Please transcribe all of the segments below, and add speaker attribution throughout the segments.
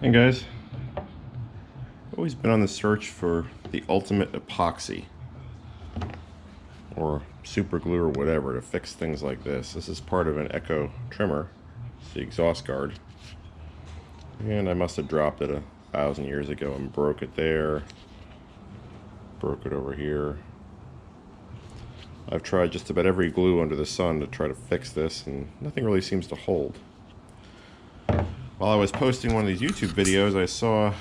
Speaker 1: Hey guys, always been on the search for the ultimate epoxy or super glue or whatever to fix things like this. This is part of an Echo trimmer. It's the exhaust guard, and I must have dropped it 1,000 years ago and broke it there, broke it over here. I've tried just about every glue under the sun to try to fix this, and nothing really seems to hold. While I was posting one of these YouTube videos, I saw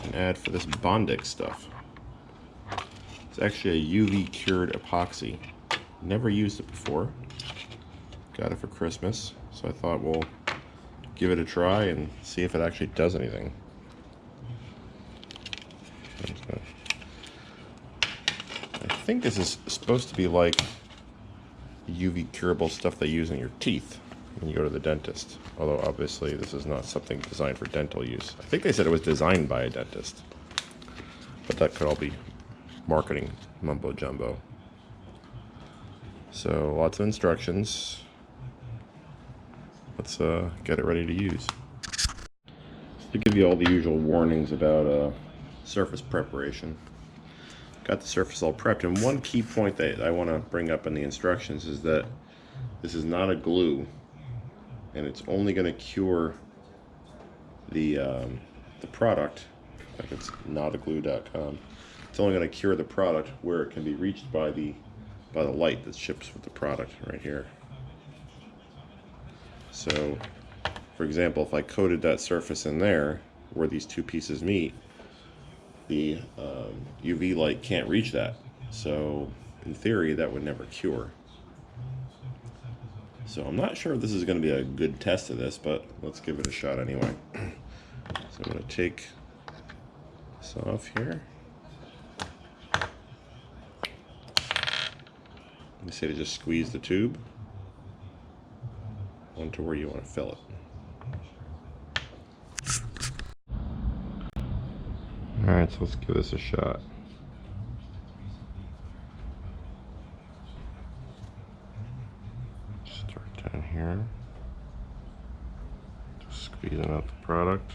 Speaker 1: an ad for this Bondic stuff. It's actually a UV-cured epoxy. Never used it before. Got it for Christmas, so I thought we'll give it a try and see if it actually does anything. I think this is supposed to be like UV curable stuff they use in your teeth when you go to the dentist. Although obviously this is not something designed for dental use. I think they said it was designed by a dentist, but that could all be marketing mumbo jumbo. So lots of instructions. Let's get it ready to use. To give you all the usual warnings about surface preparation. Got the surface all prepped, and one key point that I want to bring up in the instructions is that this is not a glue, and it's only going to cure the product. Like it's notaglue.com. It's only going to cure the product where it can be reached by the light that ships with the product right here. So, for example, if I coated that surface in there where these two pieces meet, the UV light can't reach that. So, in theory, that would never cure. So I'm not sure if this is going to be a good test of this, but let's give it a shot anyway. So I'm going to take this off here. You say to just squeeze the tube onto where you want to fill it. Alright, so let's give this a shot. Start down here. Just squeezing out the product.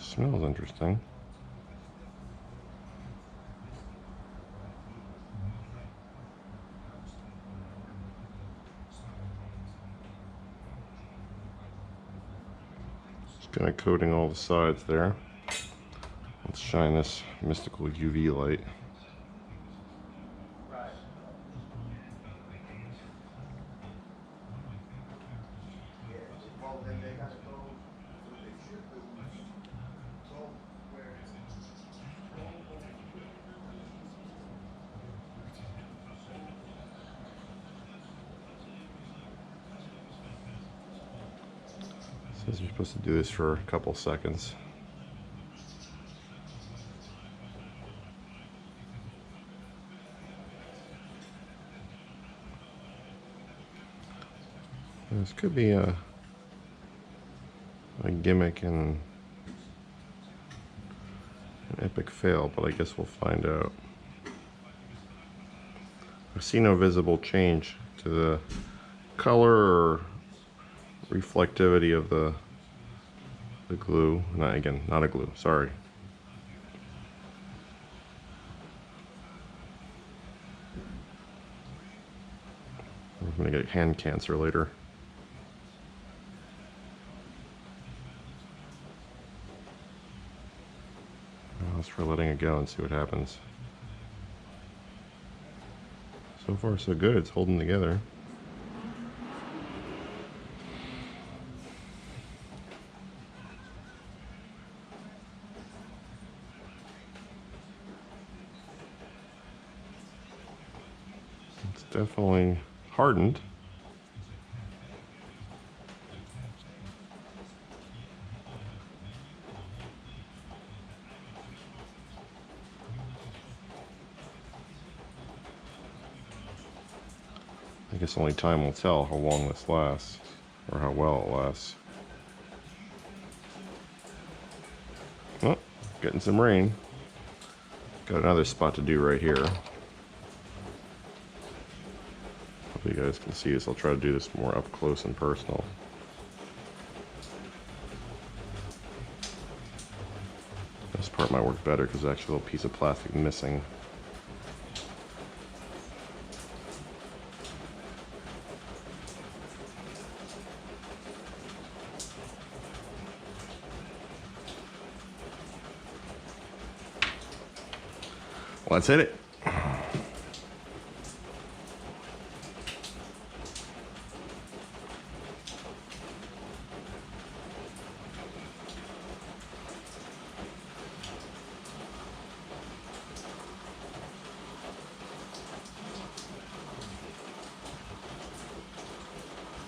Speaker 1: Smells interesting. Just kind of coating all the sides there. Let's shine this mystical UV light. Says you're supposed to do this for a couple seconds. This could be a gimmick and an epic fail, but I guess we'll find out. I see no visible change to the color or reflectivity of the glue. Not a glue, sorry. I'm gonna get hand cancer later. Let's try letting it go and see what happens. So far so good, it's holding together. It's definitely hardened. guess only time will tell how long this lasts, or how well it lasts. Oh, getting some rain. Got another spot to do right here. Hope you guys can see this. I'll try to do this more up close and personal. This part might work better because there's actually a little piece of plastic missing. Let's hit it.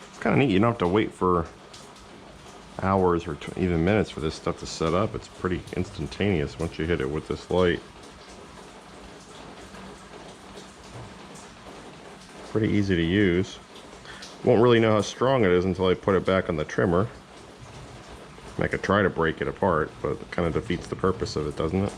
Speaker 1: It's kind of neat. You don't have to wait for hours or even minutes for this stuff to set up. It's pretty instantaneous once you hit it with this light. Pretty easy to use. Won't really know how strong it is until I put it back on the trimmer. I could try to break it apart, but it kind of defeats the purpose of it, doesn't it?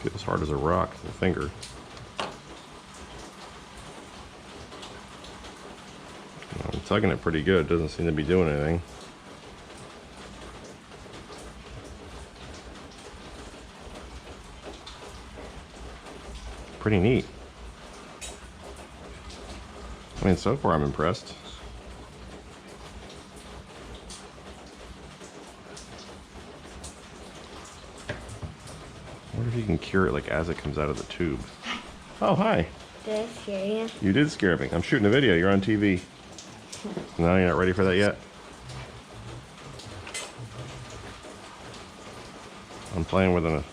Speaker 1: Get as hard as a rock, the finger. I'm tugging it pretty good. It doesn't seem to be doing anything. Pretty neat. I mean, so far I'm impressed. I wonder if you can cure it like as it comes out of the tube. Oh, hi.
Speaker 2: Did I scare you?
Speaker 1: You did scare me. I'm shooting a video. You're on TV. No, you're not ready for that yet? I'm playing with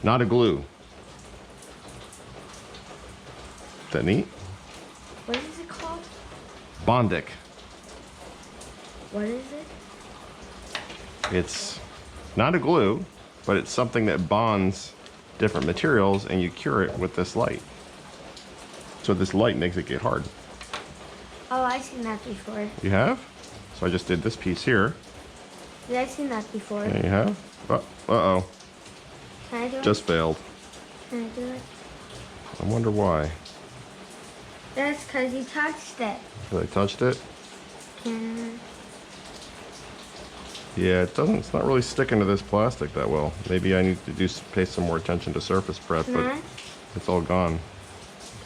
Speaker 1: not a glue. Is that neat?
Speaker 2: What is it called?
Speaker 1: Bondic.
Speaker 2: What is it?
Speaker 1: It's not a glue, but it's something that bonds different materials, and you cure it with this light. So this light makes it get hard.
Speaker 2: Oh, I've seen that before.
Speaker 1: You have? So I just did this piece here.
Speaker 2: Yeah, I've seen that before.
Speaker 1: There you have. Uh-oh.
Speaker 2: Can I do it?
Speaker 1: Just failed.
Speaker 2: Can I do it?
Speaker 1: I wonder why.
Speaker 2: That's because you touched it.
Speaker 1: Because I touched it?
Speaker 2: Can
Speaker 1: Yeah, it's not really sticking to this plastic that well. Maybe I need to pay some more attention to surface prep, but
Speaker 2: I?
Speaker 1: it's all gone.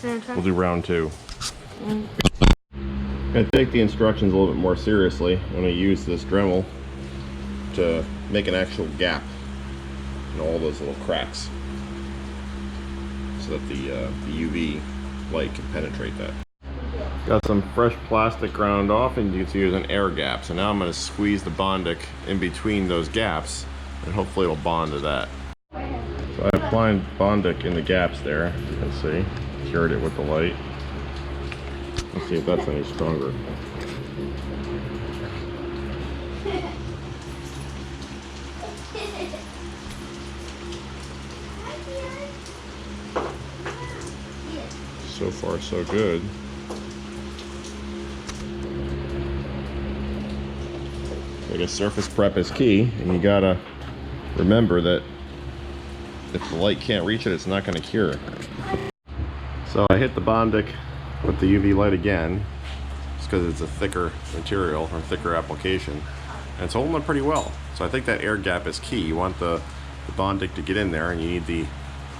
Speaker 2: Can I try?
Speaker 1: We'll do round two. I take the instructions a little bit more seriously when I use this Dremel to make an actual gap in all those little cracks so that the UV light can penetrate that. Got some fresh plastic ground off, and you can see there's an air gap. So now I'm going to squeeze the Bondic in between those gaps, and hopefully it'll bond to that. So I applied Bondic in the gaps there. You can see, cured it with the light. Let's see if that's any stronger. So far, so good. I guess surface prep is key, and you gotta remember that if the light can't reach it, it's not going to cure. So I hit the Bondic with the UV light again, just because it's a thicker material or thicker application, and it's holding up pretty well. So I think that air gap is key. You want the Bondic to get in there, and you need the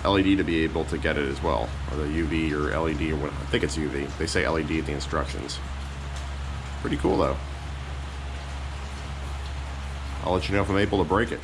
Speaker 1: LED to be able to get it as well, or the UV or LED or what. I think it's UV. They say LED in the instructions. Pretty cool though. I'll let you know if I'm able to break it.